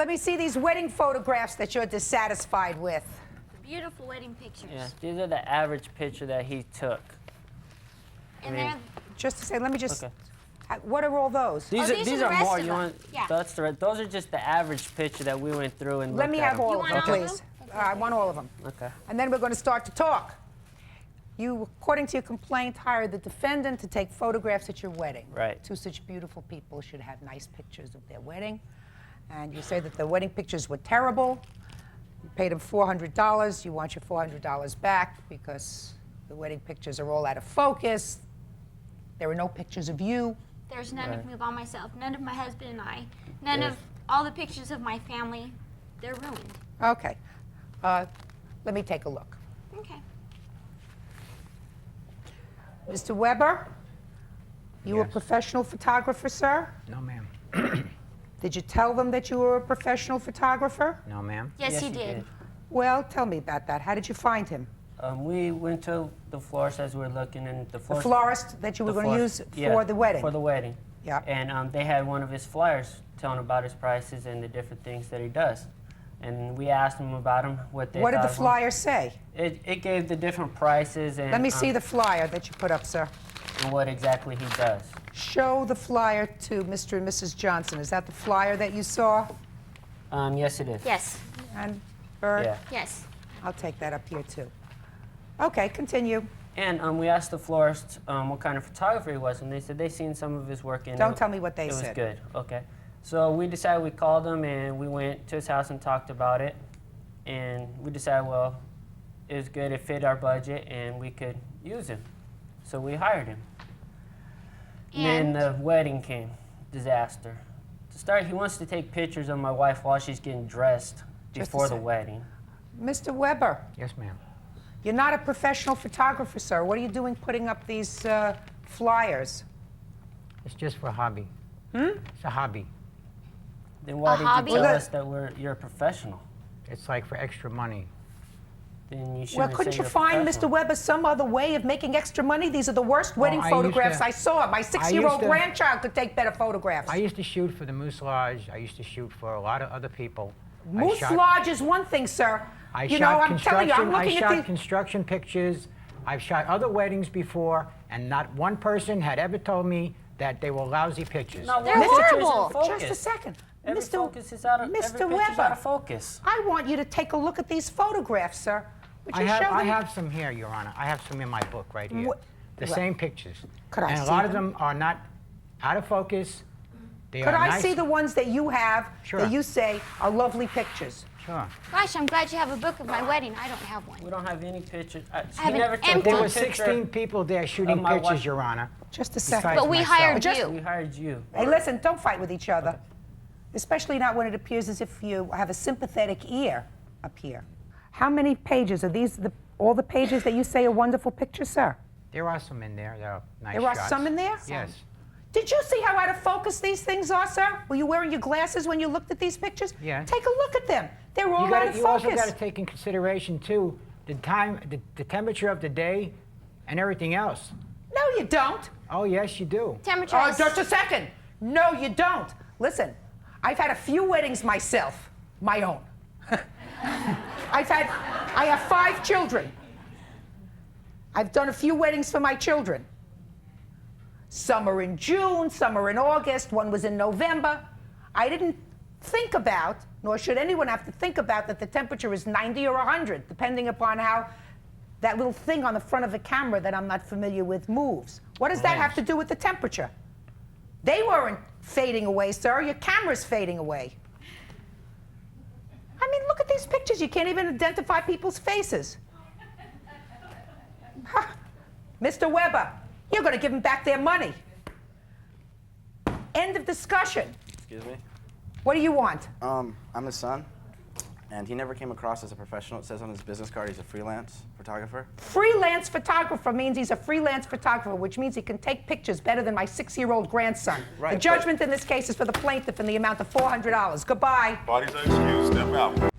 let me see these wedding photographs that you're dissatisfied with. Beautiful wedding pictures. Yeah, these are the average picture that he took. And I mean, they're Just to say, let me just. Okay. What are all those? These Oh, are these these are are the rest more. of You them. want? Yeah. Those are just the average picture that we went through and Let looked me at have them. all You of them, want all of please. them? I want all of them. Okay. And then we're going to start to talk. You, according to your complaint, hired the defendant to take photographs at your wedding. Right. Two such beautiful people should have nice pictures of their wedding. And you say that the wedding pictures were terrible. You paid them $400. You want your $400 back because the wedding pictures are all out of focus. There are no pictures of you. There's none of Right. me by myself, none of my husband and I, none Yes. of all the pictures of my family. They're ruined. Okay. Let me take a look. Okay. Mr. Weber, you a Yes. professional photographer, sir? No, ma'am. Did you tell them that you were a professional photographer? No, ma'am. Yes, he he did. Well, tell me about that. How did you find him? We went to the florist as we were looking, and the The florist. florist that you were the going to use florist- for yeah, the wedding? For the wedding. Yeah. And they had one of his flyers telling about his prices and the different things that he does. And we asked him about him, what they What did thought the of him. flyer say? It gave the different prices and Let me see the flyer that you put up, sir. and what exactly he does. Show the flyer to Mr. and Mrs. Johnson. Is that the flyer that you saw? Yes, it is. Yes, And Bird? Yeah. yes. I'll take that up here, too. Okay, continue. And we asked the florist what kind of photographer he was, and they said they seen some of his work. And Don't tell me what they It was said. good. Okay. So we decided we called him and we went to his house and talked about it, and we decided, well, it was good. It fit our budget, and we could use him. So we hired him. And then the wedding came, disaster. To start, he wants to take pictures of my wife while she's getting dressed Just a before the sec. wedding. Mr. Weber, Yes, ma'am. you're not a professional photographer, sir. What are you doing putting up these flyers? It's just for a hobby. It's a hobby. Then why A did hobby? you tell Well, us that you're a professional? It's like for extra money. Then you should. Well, couldn't you find, Mr. Weber, some other way of making extra money? These are the worst wedding I used photographs to- I saw. My 6-year-old to- grandchild could take better photographs. I used to shoot for the Moose Lodge. I used to shoot for a lot of other people. Moose Lodge is one thing, sir. I You shot know, I'm telling you, I'm construction- looking I at shot the... construction pictures. I've shot other weddings before, and not one person had ever told me that they were lousy pictures. No, They're one picture is in horrible. focus. Just a second. Every focus is out of, Mr. every picture's Weber, out of focus. I want you to take a look at these photographs, sir. Would you I show them? have some here, Your Honor. I have some in my book right here. The What? same pictures. Could I and a see lot of them? them are not out of focus. They Could are I nice. see the ones that you have Sure. that you say are lovely pictures? Sure. Gosh, I'm glad you have a book of my wedding. I don't have one. We don't have any pictures. have He an never took empty- There one were picture. 16 people there shooting my pictures, wife. Your Honor. Just a second. Besides But we myself. hired Just- you. We hired you. Hey, listen, don't fight with each other. Especially not when it appears as if you have a sympathetic ear up here. How many pages? Are these all the pages that you say are wonderful pictures, sir? There are some in there. There are nice There are shots. some in there? Yes. Did you see how out of focus these things are, sir? Were you wearing your glasses when you looked at these pictures? Yeah. Take a look at them. They're all out of You also focus. got to take in consideration, too, the time, the temperature of the day and everything else. No, you don't. Oh, yes, you do. Temperature Oh, is... just a second. No, you don't. Listen, I've had a few weddings myself, my own. I have 5 children. I've done a few weddings for my children. Some are in June, some are in August, one was in November. I didn't think about, nor should anyone have to think about, that the temperature is 90 or 100, depending upon how that little thing on the front of the camera that I'm not familiar with moves. What does that have to do with the temperature? They weren't fading away, sir. Your camera's fading away. I mean, look at these pictures. You can't even identify people's faces. Huh. Mr. Weber, you're going to give them back their money. End of discussion. Excuse me? What do you want? I'm his son, and he never came across as a professional. It says on his business card he's a freelance photographer. Freelance photographer means he's a freelance photographer, which means he can take pictures better than my 6-year-old grandson. Right, The judgment in this case is for the plaintiff in the amount of $400. Goodbye. Parties are excused. Step out.